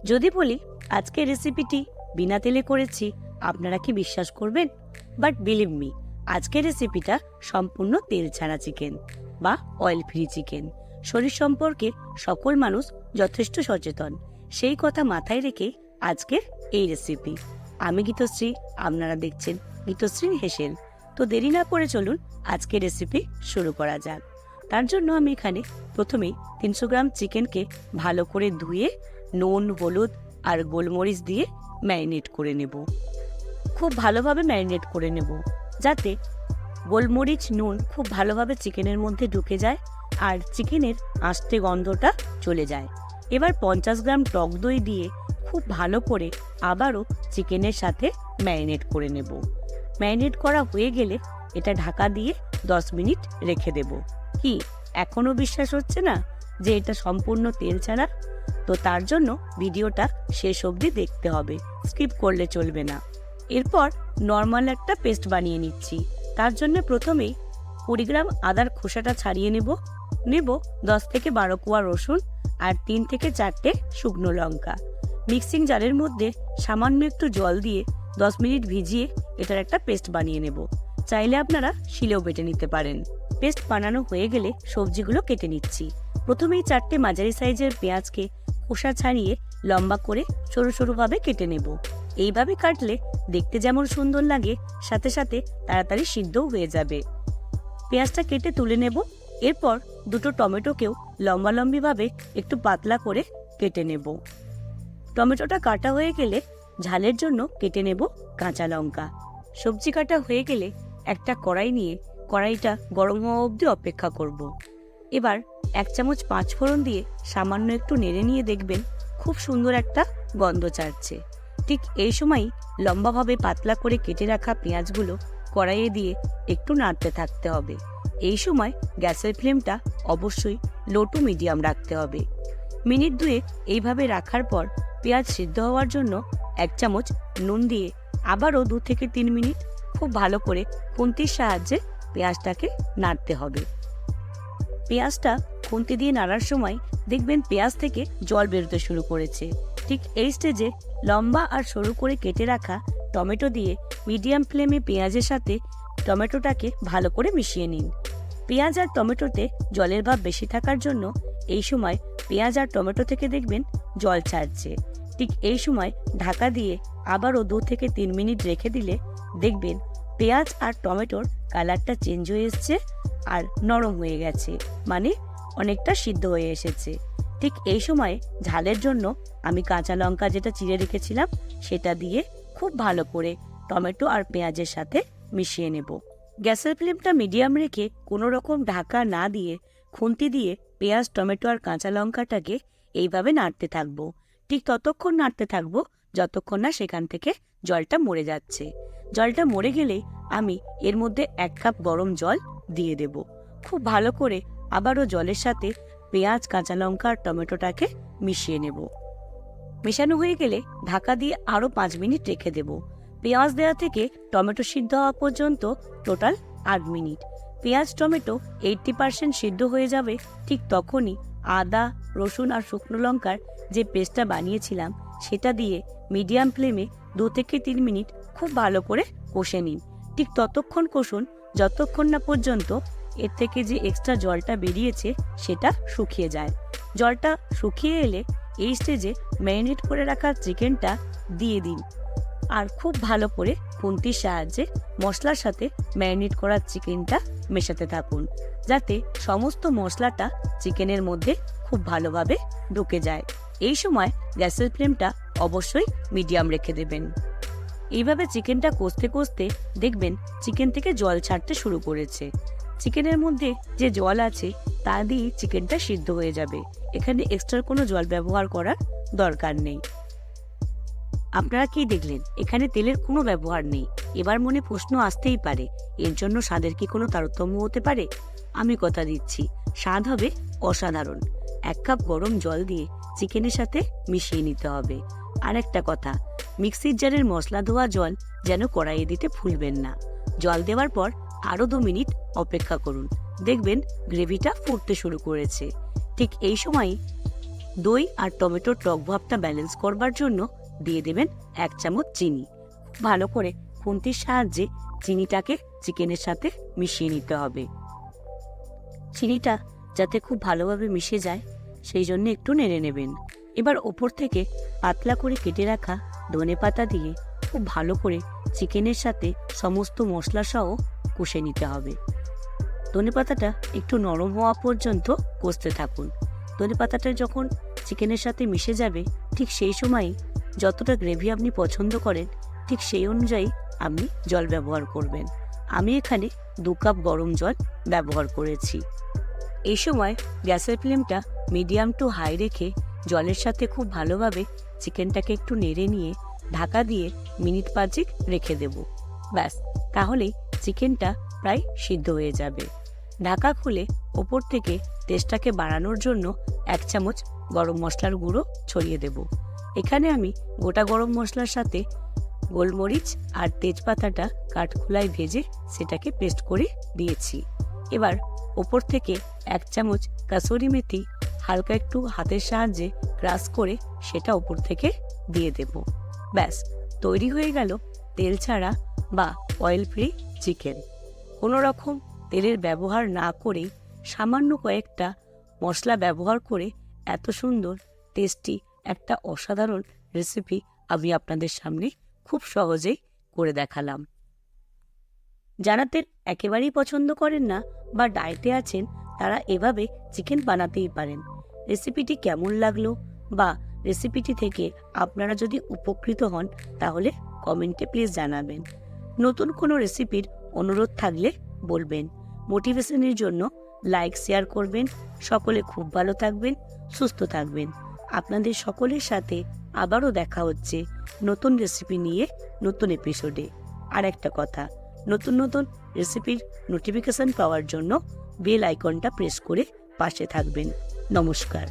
যদি বলি আজকের রেসিপিটি বিনা তেলে করেছি, আপনারা কি বিশ্বাস করবেন? বাট বিলিভ মি, আজকের রেসিপিটা সম্পূর্ণ তেল ছাড়া চিকেন বা অয়েল ফ্রি চিকেন। শরীর সম্পর্কে সকল মানুষ যথেষ্ট সচেতন, সেই কথা মাথায় রেখে আজকের এই রেসিপি। আমি গীতশ্রী, আপনারা দেখছেন গীতশ্রীর হেসেল। তো দেরি না করে চলুন আজকের রেসিপি শুরু করা যাক। তার জন্য আমি এখানে প্রথমেই 300 গ্রাম চিকেনকে ভালো করে ধুয়ে নুন, হলুদ আর গোলমরিচ দিয়ে ম্যারিনেট করে নেব। খুব ভালোভাবে ম্যারিনেট করে নেব, যাতে গোলমরিচ, নুন খুব ভালোভাবে চিকেনের মধ্যে ঢুকে যায় আর চিকেনের আস্তে গন্ধটা চলে যায়। এবার 50 গ্রাম টক দই দিয়ে খুব ভালো করে আবারও চিকেনের সাথে ম্যারিনেট করে নেব। ম্যারিনেট করা হয়ে গেলে এটা ঢাকা দিয়ে 10 মিনিট রেখে দেব। কি এখনো বিশ্বাস হচ্ছে না যে এটা সম্পূর্ণ তেল ছাড়া? তো তার জন্য ভিডিওটা শেষ অবধি দেখতে হবে, স্কিপ করলে চলবে না। এরপর নর্মাল একটা পেস্ট বানিয়ে নিচ্ছি। তার জন্য প্রথমেই 20 গ্রাম আদার খোসাটা ছাড়িয়ে নেব 10 থেকে 12 কোয়া রসুন আর 3 থেকে 4টে শুকনো লঙ্কা। মিক্সিং জারের মধ্যে সামান্য একটু জল দিয়ে 10 মিনিট ভিজিয়ে এটার একটা পেস্ট বানিয়ে নেব। চাইলে আপনারা শিলেও বেটে নিতে পারেন। পেস্ট বানানো হয়ে গেলে সবজিগুলো কেটে নিচ্ছি। প্রথমেই 4টে মাঝারি সাইজের পেঁয়াজকে খোসা ছাড়িয়ে লম্বা করে সরু সরুভাবে কেটে নেব। এইভাবে কাটলে দেখতে যেমন সুন্দর লাগে, সাথে সাথে তাড়াতাড়ি সিদ্ধও হয়ে যাবে। পেঁয়াজটা কেটে তুলে নেব। এরপর দুটো টমেটোকেও লম্বালম্বিভাবে একটু পাতলা করে কেটে নেব। টমেটোটা কাটা হয়ে গেলে ঝালের জন্য কেটে নেব কাঁচা লঙ্কা। সবজি কাটা হয়ে গেলে একটা কড়াই নিয়ে কড়াইটা গরম হওয়া অবধি অপেক্ষা করব। এবার 1 চামচ 5 ফোড়ন দিয়ে সামান্য একটু নেড়ে নিয়ে দেখবেন খুব সুন্দর একটা গন্ধ ছাড়ছে। ঠিক এই সময়ই লম্বাভাবে পাতলা করে কেটে রাখা পেঁয়াজগুলো কড়াইয়ে দিয়ে একটু নাড়তে থাকতে হবে। এই সময় গ্যাসের ফ্লেমটা অবশ্যই লো টু মিডিয়াম রাখতে হবে। মিনিট 2 এইভাবে রাখার পর পেঁয়াজ সিদ্ধ হওয়ার জন্য 1 চামচ নুন দিয়ে আবারও 2 থেকে 3 মিনিট খুব ভালো করে খুন্তির সাহায্যে পেঁয়াজটাকে নাড়তে হবে। পেঁয়াজটা খুন্তি দিয়ে নাড়ার সময় দেখবেন পেঁয়াজ থেকে জল বেরোতে শুরু করেছে। ঠিক এই স্টেজে লম্বা আর সরু করে কেটে রাখা টমেটো দিয়ে মিডিয়াম ফ্লেমে পেঁয়াজের সাথে টমেটোটাকে ভালো করে মিশিয়ে নিন। পেঁয়াজ আর টমেটোতে জলের ভাব বেশি থাকার জন্য এই সময় পেঁয়াজ আর টমেটো থেকে দেখবেন জল ছাড়ছে। ঠিক এই সময় ঢাকা দিয়ে আবারও 2 থেকে 3 মিনিট রেখে দিলে দেখবেন পেঁয়াজ আর টমেটোর কালারটা চেঞ্জ হয়ে এসছে আর নরম হয়ে গেছে, মানে অনেকটা সিদ্ধ হয়ে এসেছে। ঠিক এই সময় ঝালের জন্য আমি কাঁচা লঙ্কা যেটা চিড়ে রেখেছিলাম সেটা দিয়ে খুব ভালো করে টমেটো আর পেঁয়াজের সাথে মিশিয়ে নেব। গ্যাসের ফ্লেমটা মিডিয়াম রেখে কোনো রকম ঢাকা না দিয়ে খুন্তি দিয়ে পেঁয়াজ, টমেটো আর কাঁচা লঙ্কাটাকে এইভাবে নাড়তে থাকবো। ঠিক ততক্ষণ নাড়তে থাকবো যতক্ষণ না সেখান থেকে জলটা মরে যাচ্ছে। জলটা মরে গেলেই আমি এর মধ্যে 1 কাপ গরম জল দিয়ে দেব। খুব ভালো করে আবারও জলের সাথে পেঁয়াজ, কাঁচা লঙ্কা আর টমেটোটাকে মিশিয়ে নেব। মেশানো হয়ে গেলে ঢাকা দিয়ে আরও 5 মিনিট রেখে দেব। পেঁয়াজ দেওয়া থেকে টমেটো সিদ্ধ হওয়া পর্যন্ত টোটাল 8 মিনিট। পেঁয়াজ, টমেটো 80% সিদ্ধ হয়ে যাবে, ঠিক তখনই আদা, রসুন আর শুকনো লঙ্কার যে পেস্টটা বানিয়েছিলাম সেটা দিয়ে মিডিয়াম ফ্লেমে 2 থেকে 3 মিনিট খুব ভালো করে কষে নিন। ঠিক ততক্ষণ কষুন যতক্ষণ না পর্যন্ত এর থেকে যে এক্সট্রা জলটা বেরিয়েছে সেটা শুকিয়ে যায়। জলটা শুকিয়ে এলে এই স্টেজে ম্যারিনেট করে রাখা চিকেনটা দিয়ে দিন আর খুব ভালো করে খুন্তির সাহায্যে মশলার সাথে ম্যারিনেট করা চিকেনটা মেশাতে থাকুন, যাতে সমস্ত মশলাটা চিকেনের মধ্যে খুব ভালোভাবে ঢুকে যায়। এই সময় গ্যাসের ফ্লেমটা অবশ্যই মিডিয়াম রেখে দেবেন। এইভাবে চিকেনটা কষতে কষতে দেখবেন চিকেন থেকে জল ছাড়তে শুরু করেছে। চিকেনের মধ্যে যে জল আছে তা দিয়ে চিকেনটা সিদ্ধ হয়ে যাবে। এখানে এক্সট্রা কোনো জল ব্যবহার করার দরকার নেই। আপনারা কি দেখলেন? এখানে তেলের কোনো ব্যবহার নেই। এবার মনে প্রশ্ন আসতেই পারে, এর জন্য স্বাদের কি কোনো তারতম্য হতে পারে? আমি কথা দিচ্ছি, স্বাদ হবে অসাধারণ। 1 কাপ গরম জল দিয়ে চিকেনের সাথে মিশিয়ে নিতে হবে। আর একটা কথা, মিক্সির জারের মশলা ধোয়া জল যেন কড়াইয়ে দিতে ভুলবেন না। জল দেওয়ার পর আরও 2 মিনিট অপেক্ষা করুন, দেখবেন গ্রেভিটা ফুটতে শুরু করেছে। ঠিক এই সময় দই আর টমেটোর টক ভাবটা ব্যালেন্স করবার জন্য দিয়ে দেবেন 1 চামচ চিনি। ভালো করে খুন্তির সাহায্যে চিনিটাকে চিকেনের সাথে মিশিয়ে নিতে হবে। চিনিটা যাতে খুব ভালোভাবে মিশে যায় সেই জন্য একটু নেড়ে নেবেন। এবার ওপর থেকে পাতলা করে কেটে রাখা ধনেপাতা দিয়ে খুব ভালো করে চিকেনের সাথে সমস্ত মশলা সহ কষে নিতে হবে। ধনেপাতাটা একটু নরম হওয়া পর্যন্ত কষতে থাকুন। ধনেপাতাটা যখন চিকেনের সাথে মিশে যাবে ঠিক সেই সময়ই যতটা গ্রেভি আপনি পছন্দ করেন ঠিক সেই অনুযায়ী আপনি জল ব্যবহার করবেন। আমি এখানে 2 কাপ গরম জল ব্যবহার করেছি। এই সময় গ্যাসের ফ্লেমটা মিডিয়াম টু হাই রেখে জলের সাথে খুব ভালোভাবে চিকেনটাকে একটু নেড়ে নিয়ে ঢাকা দিয়ে মিনিট 5 রেখে দেব। ব্যাস, তাহলেই চিকেনটা প্রায় সিদ্ধ হয়ে যাবে। ঢাকা খুলে ওপর থেকে টেস্টটাকে বাড়ানোর জন্য 1 চামচ গরম মশলার গুঁড়ো ছড়িয়ে দেব। এখানে আমি গোটা গরম মশলার সাথে গোলমরিচ আর তেজপাতাটা কাঠখোলায় ভেজে সেটাকে পেস্ট করে দিয়েছি। এবার ওপর থেকে 1 চামচ কাসুরি মেথি হালকা একটু হাতের সাহায্যে ক্রাশ করে সেটা ওপর থেকে দিয়ে দেব। ব্যাস, তৈরি হয়ে গেল তেল ছাড়া বা অয়েল ফ্রি চিকেন। কোনো রকম তেলের ব্যবহার না করেই সামান্য কয়েকটা মশলা ব্যবহার করে এত সুন্দর টেস্টি একটা অসাধারণ রেসিপি আমি আপনাদের সামনে খুব সহজেই করে দেখালাম। যারা তেল একেবারেই পছন্দ করেন না বা ডায়েটে আছেন তারা এভাবে চিকেন বানাতেই পারেন। রেসিপিটি কেমন লাগলো বা রেসিপিটি থেকে আপনারা যদি উপকৃত হন তাহলে কমেন্টে প্লিজ জানাবেন। নতুন কোনো রেসিপির অনুরোধ থাকলে বলবেন। মোটিভেশনের জন্য লাইক শেয়ার করবেন। সকলে খুব ভালো থাকবেন, সুস্থ থাকবেন। আপনাদের সকলের সাথে আবারও দেখা হচ্ছে নতুন রেসিপি নিয়ে নতুন এপিসোডে। আর একটা কথা, নতুন নতুন রেসিপির নোটিফিকেশন পাওয়ার জন্য বেল আইকনটা প্রেস করে পাশে থাকবেন। নমস্কার।